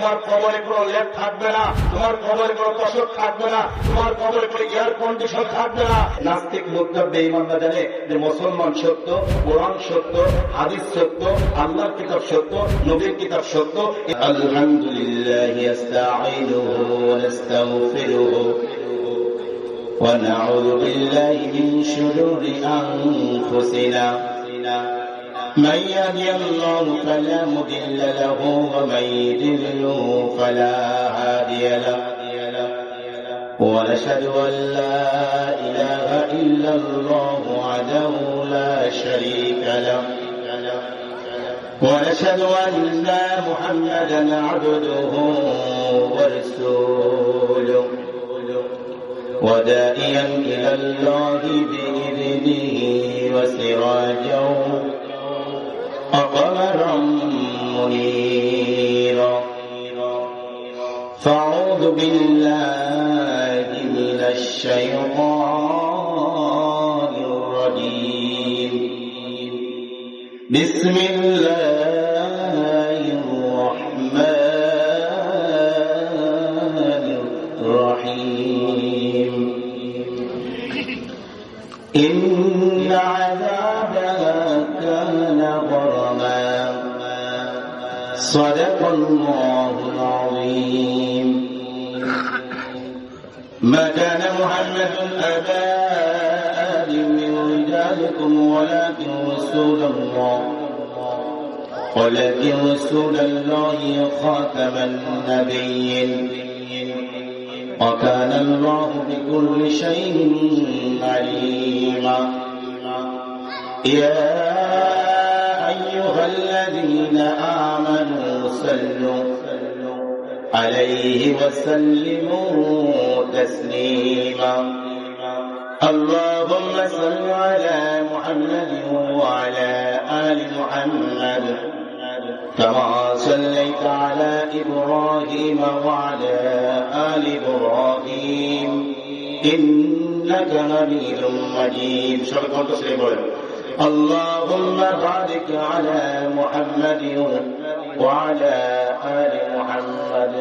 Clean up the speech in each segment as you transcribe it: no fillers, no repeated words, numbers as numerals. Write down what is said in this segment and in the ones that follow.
তোমার কবরে কোনো লেপ থাকবে না, তোমার কবরে কোনো তোষক থাকবে না, তোমার কবরে কোনো এয়ার কন্ডিশন থাকবে না। নাস্তিক মুরতাদ বেঈমানরা জানে যে মুসলমান সত্য, কোরআন সত্য, হাদিস সত্য, আল্লাহর কিতাব সত্য, নবীর কিতাব সত্য। আলহামদুলিল্লাহ ইস্তাঈনুহু ওয়া নাস্তাগফিরুহু ওয়া নাউযু বিল্লাহি মিন শুরুরি আনফুসিনা من يهدي الله فلا مضل له ومن يضلل فلا هادي له ونشهد أن لا إله إلا الله وحده لا شريك له ونشهد أن محمدا عبده ورسوله وداعيا إلى الله بإذنه وسراجا وقمرا منيرا فأعوذ بالله من الشيطان الرجيم بسم الله الرحمن الرحيم إن عذابها كان غرما صدق الله العظيم ما كان محمد أبا أحد من رجالكم ولكن رسول الله خاتم النبيين وكان الله بكل شيء عليما يا أيها الذين آمنوا صلوا عليه وسلموا تسليما اللهم صل على محمد وعلى آل محمد كما صليت على إبراهيم وعلى آل إبراهيم إنك حميد مجيد شكرا تسليما اللهم بارك على محمد وعلى آل محمد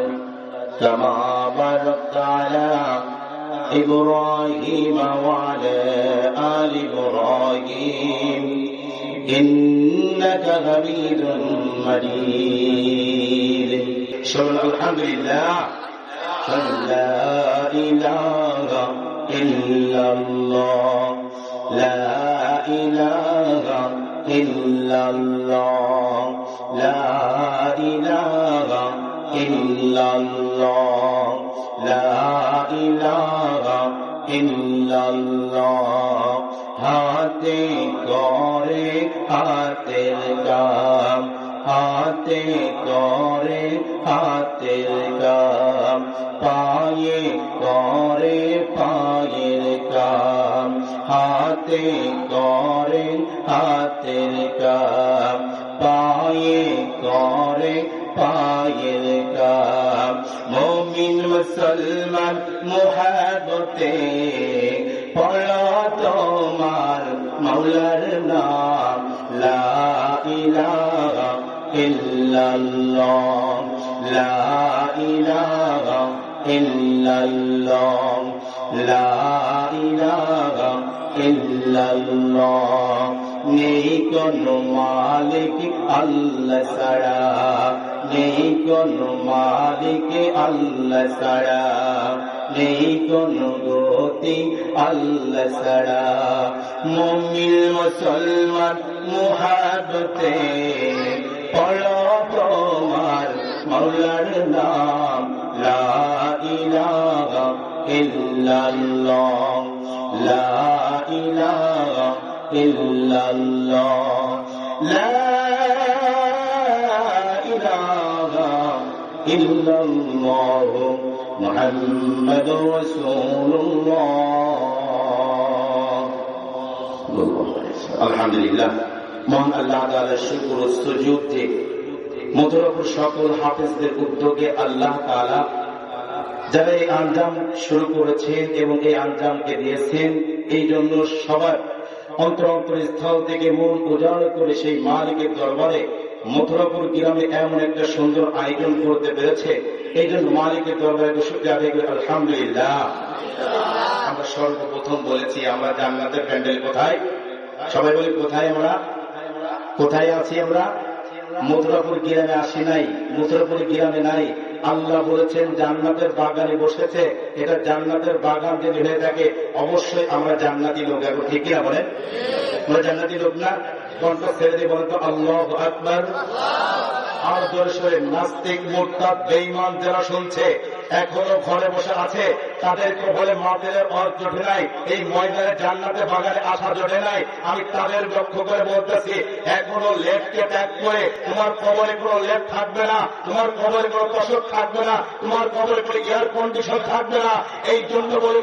كما باركت على إبراهيم وعلى آل إبراهيم إنك حميد مجيد الحمد لله لا إله إلا الله لا إله إلا الله لا إله إلا الله لا إله إلا الله হাতে করে হাতের কাম হাতে করে হাতের কাম পায়ে করে পায়ের কাম হাতে করে হাতের কাম পায়ে করে পায়ের কাম মুমিন মুসলমান মুহাব্বতে পড়ো তোমার মাওলার নাম লা ইলাহা ইল্লাল্লাহ লা ইলাহা ইল্লাল্লাহ লা ইলাহা ইল্লাল্লাহ নেই কোনো মালিক আল্লাহ ছাড়া নেই কোনো মালিক আল্লাহ ছাড়া নেই কোনো গতি আল্লাহ ছাড়া মুমিন মুসলমান মুহাব্বতে পড়ো তোমার মাওলার নাম লা ইলাহা ইল্লাল্লাহ লা ইলাহা ইল্লাল্লাহ লা ইলাহা ইল্লাল্লাহ মুহাম্মাদুর রাসূলুল্লাহ। আলহামদুলিল্লাহ, মহান আল্লাহ তাআলার শুকর ও সুজুদ যে মধুরপুর সকল হাফেজদের উদ্যোগে আল্লাহ তাআলা যারা এই আঞ্জাম শুরু করেছেন এবং এই আঞ্জামকে দিয়েছেন, এই জন্য সবার অন্তরস্থল থেকে মন উজাড় করে সেই মালিকের দরবারে মথুরাপুর গ্রামে এমন একটা সুন্দর আয়োজন করতে পেরেছে, এই জন্য মালিকের দরবারে শুকরিয়া আদায় করি, আলহামদুলিল্লাহ। আমরা সর্বপ্রথম বলেছি আমরা জান্নাতের প্যান্ডেল কোথায়, সবাই বলি কোথায়, আমরা কোথায় আছি? আমরা মথুরাপুর গ্রামে আসি নাই, মথুরাপুর গ্রামে নাই। আল্লাহ বলেছেন জান্নাতের বাগানে বসেছে, এটা জান্নাতের বাগান যদি হয়ে থাকে অবশ্যই আমরা জান্নাতি লোক। এখন ঠিক কিনা বলেন? আমরা জান্নাতি লোক না? কণ্ঠ ছেড়ে দিয়ে বলেন তো আল্লাহু আকবার। আর জোরে নাস্তিক মুরতাদ বেঈমান যারা শুনছে এখনো ঘরে বসে আছে, তাদেরকে বলে মাহফিলের অর্থ জোটে নাই, এই ময়দানে জান্নাতে বাগানে আসা জোটে নাই। আমি তাদের লক্ষ্য করে বলতেছি, এখনো লেফটকে ত্যাগ করে তোমার কবরে কোনো লেফট থাকবে না, তোমার কবরে কোনো তোষক থাকবে না, তোমার কবরে কোনো এয়ার কন্ডিশন থাকবে না। এই জন্য বলি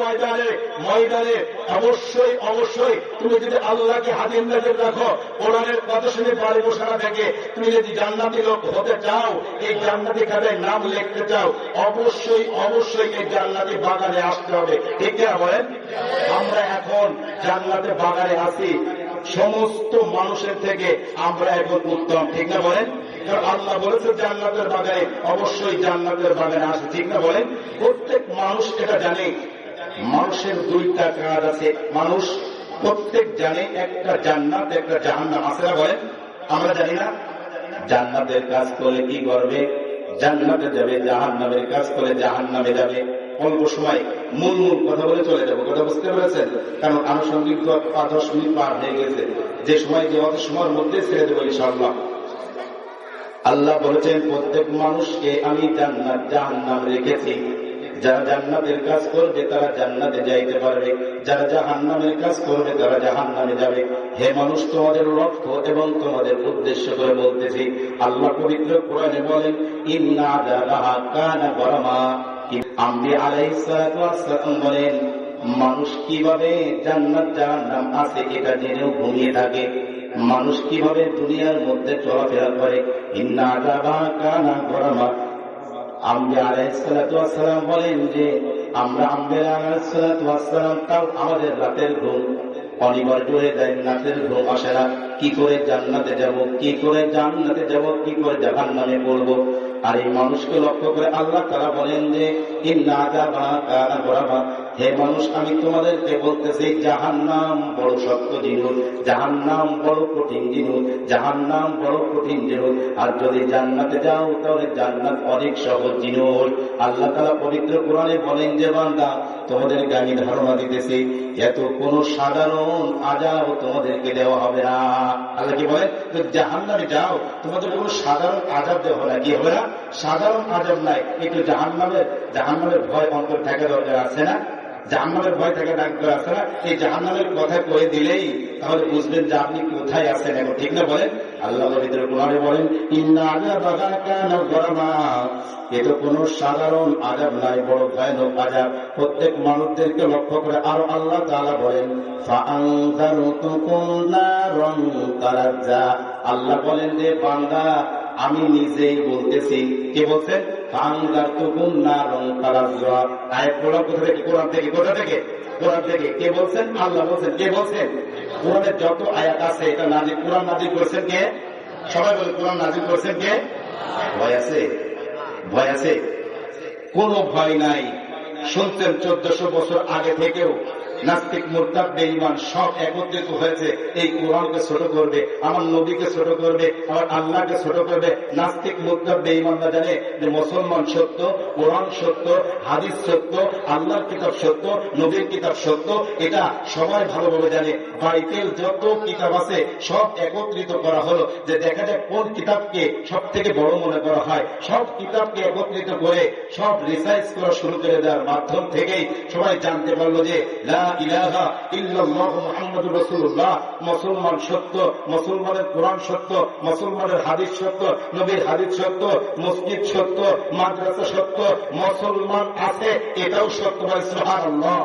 ময়দানে অবশ্যই অবশ্যই তুমি যদি আল্লাহকে হাজির নজর রাখো, কোরআনের কথা শুনে বাড়ি বসে না থেকে তুমি যদি জান্নাতি লোক হতে চাও, এই জান্নাতি খাতায় নাম লিখতে চাও, অবশ্যই অবশ্যই এই জান্নাতি বাগানে আসতে হবে। ঠিক না বলেন? আমরা এখন জান্নাতে বাগানে আছি, সমস্ত মানুষের থেকে আমরা এখন উত্তম। ঠিক না বলেন? কারণ আল্লাহ বলেছে জান্নাতের বাগানে, অবশ্যই জান্নাতের বাগানে আসে। ঠিক না বলেন? প্রত্যেক মানুষ এটা জানে মানুষের দুইটা কাজ আছে, মানুষ প্রত্যেক জানে একটা জান্নাত একটা জাহান্নাম আছে না বলেন? আমরা জানি না? জান্নাতের কাজ করে কি করবে? জান্নাতে যাবে, জাহান্নামের কাজ করে জাহান্নামে যাবে। অল্প সময় মূল কথা বলে চলে যাবো, কথা বুঝতে পেরেছেন? কারণ আনুষঙ্গিক 5-10 মিনিট পার হয়ে গেছে, যে সময় যে অত সময়ের মধ্যে ছেড়ে দেবো ইনশাআল্লাহ। আল্লাহ বলেছেন প্রত্যেক মানুষকে আমি জান্নাত জাহান্নাম রেখেছি, যারা জান্নাতের কাজ করবে তারা জান্নাতে যাইতে পারবে, যারা জাহান্নামের কাজ করবে তারা জাহান্নামে যাবে। হে মানুষ, তোমাদের লক্ষ্য এবং তোমাদের উদ্দেশ্য করে বলতেছি, আল্লাহ পবিত্র কোরআনে বলেন ইন্না আযাবাহা কানা গরামা। আম্বিয়া আলাইহিস সালাতু ওয়াস সালাম বলেন মানুষ কিভাবে জান্নাত জাহান্নাম আছে এটা জেনেও ঘুমিয়ে থাকে, মানুষ কিভাবে দুনিয়ার মধ্যে চলাফেরা করে। ইন্না আযাবাহা কানা গরামা। আম্বিয়া আলাইহিস সালাতু ওয়াস সালাম বলেন যে আমরা আম্বিয়া আলাইহিস সালাতু ওয়াস সালাম তাও আমাদের রাতের ঘুম অনিবার্য হয়ে যায়, রাতের ঘুম আসে না। কি করে জান্নাতে যাব, কি করে জান্নাতে যাব, কি করে জাহান্নামে পড়বো? আর এই মানুষকে লক্ষ্য করে আল্লাহ তাআলা বলেন যে ইন্না আযাবাহা কানা গরামা। হে মানুষ, আমি তোমাদেরকে বলতেছি জাহান্নাম বড় শক্ত জিনিস, জাহান্নাম বড় কঠিন জিনিস, জাহান্নাম বড় কঠিন জিনিস। আর যদি জান্নাতে যাও তাহলে জান্নাত অনেক সহজ জিনিস। আল্লাহ তাআলা পবিত্র কোরআনে বলেন যে বান্দা তোমাদেরকে আমি ধারণা দিতেছি এত কোন সাধারণ আযাব তোমাদেরকে দেওয়া হবে না। আল্লাহ কি বলে? জাহান্নামে যাও তোমাদের কোন সাধারণ আযাব দেওয়া হবে না। কি হবে না? সাধারণ আযাব নাই। একটু জাহান্নামের ভয় অন্তর থাকা দরকার আছে না? জাহান্নামের ভয় থাকা দরকার আছে না? এই জাহান্নামের কথা কয়ে দিলেই তাহলে বুঝবেন যে আপনি কোথায় আছেন এখন। ঠিক না বলেন? আল্লাহ পবিত্র কোরআনে বলেন ইন্না আযাবাহা কানা গরামা। এ তো কোনো সাধারণ আযাব নাই, বড় ভয়ানক আযাব। প্রত্যেক মানুষদেরকে লক্ষ্য করে আরো আল্লাহ তাআলা বলেন ফাআনযারতুকুম নারান তালাজ্জা। আল্লাহ বলেন যে বান্দা আমি নিজেই বলতেছি। কে বলছেন? ফাআনযারতুকুম নারান তালাজ্জা। আয়াত পড়া কোথা থেকে? কোরআন থেকে। কোথা থেকে? কোরআন থেকে। কে বলছেন? আল্লাহ বলছেন। কে বলছেন? কোরআনের যত আয়াত আছে এটা নাজিল, কোরআন নাজিল করেছেন কে? সবাই বলে কোরআন নাজিল করেছেন কে? ভয় আছে? ভয় আছে? কোনো ভয় নাই। শুনতেন 1400 বছর আগে থেকেও নাস্তিক মুরতাদ বেঈমান সব একত্রিত হয়েছে এই কোরআনকে ছোট করবে, আমার নবীকে ছোট করবে, আমার আল্লাহকে ছোট করবে। নাস্তিক মুরতাদ বেঈমানরা জানে যে মুসলমান সত্য, কোরআন সত্য, হাদিস সত্য, আল্লাহর কিতাব সত্য, নবীর কিতাব সত্য। এটা সবাই ভালোভাবে জানে। বাড়িতে যত কিতাব আছে সব একত্রিত করা হলো যে দেখা যায় কোন কিতাবকে সব থেকে বড় মনে করা হয়। সব কিতাবকে একত্রিত করে সব রিসার্চ করা শুরু করে দেওয়ার মাধ্যম থেকেই সবাই জানতে পারলো যে লা ইলাহা ইল্লাল্লাহু মুহাম্মাদুর রাসূলুল্লাহ। মুসলমান সত্য, মুসলমানের কোরআন সত্য, মুসলমানের হাদিস সত্য, নবীর হাদিস সত্য, মসজিদ সত্য, মাদ্রাসা সত্য, মুসলমান আছে এটাও সত্য। সুবহানাল্লাহ।